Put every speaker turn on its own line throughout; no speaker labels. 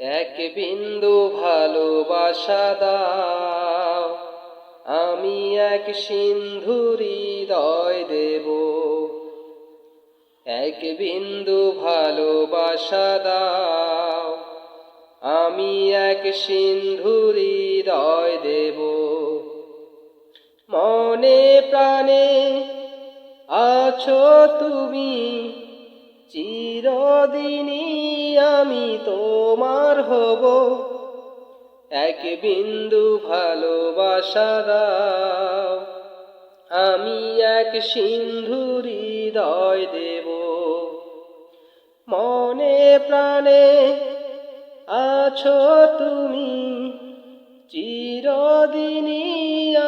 এক বিন্দু ভালোবাসা দাও, আমি এক সিন্ধু হৃদয় দেব। এক বিন্দু ভালোবাসা দাও, আমি এক সিন্ধু হৃদয় দেব। মনে প্রাণে আছো তুমি, চিরদিনই আমি তোমার হব। এক বিন্দু ভালোবাসা দাও, আমি এক সিন্ধু হৃদয় দেব। মনে প্রাণে আছো তুমি, চিরদিনই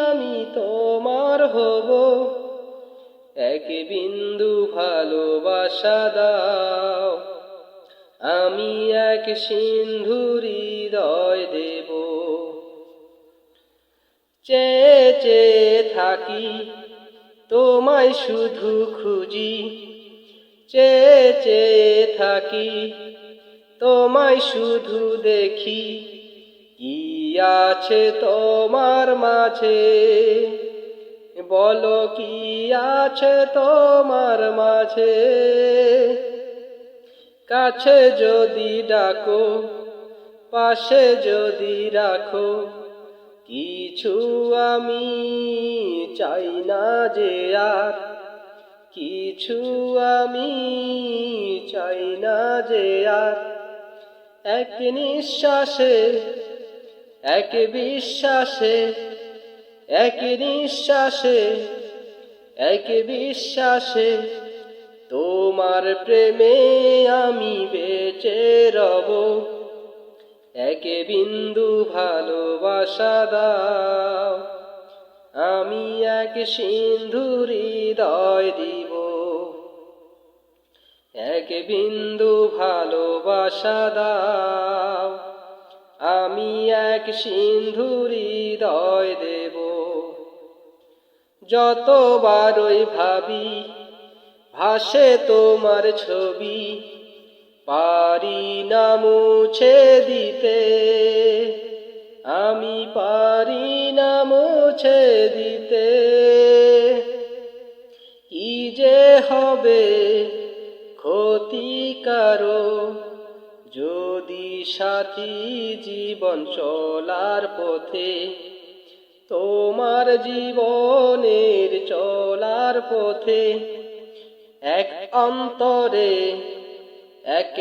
আমি তোমার হব। এক বিন্দু ভালোবাসা দাও, আমি এক সিন্ধু হৃদয় দেব। চেয়ে চেয়ে থাকি তোমায় শুধু খুঁজি, চেয়ে চেয়ে থাকি তোমায় শুধু দেখি। কি আছে তোমার মাঝে, বলো কি আছে তোমার মাঝে। কাছে যদি ডাকো, পাশে যদি রাখো, কিছু আমি চাই না যে আর। কিছু আমি চাই না যে আর। এক নিঃশ্বাসে, এক বিশ্বাসে, এক নিঃশ্বাসে, এক বিশ্বাসে তোমার প্রেমে আমি বেঁচে রব। এক বিন্দু ভালোবাসা দাও, আমি এক সিন্ধু হৃদয় দিব। এক বিন্দু ভালোবাসা দাও, আমি এক সিন্ধু হৃদয় দেব। যতবারই ভাবি ভাসে তোমার ছবি, পারি না মুছে দিতে। আমি পারি না মুছে দিতে। কি যে হবে ক্ষতিকারো, যদি সাথী জীবন চলার পথে, তোমার জীবনের চলার পথে এক অন্তরে এক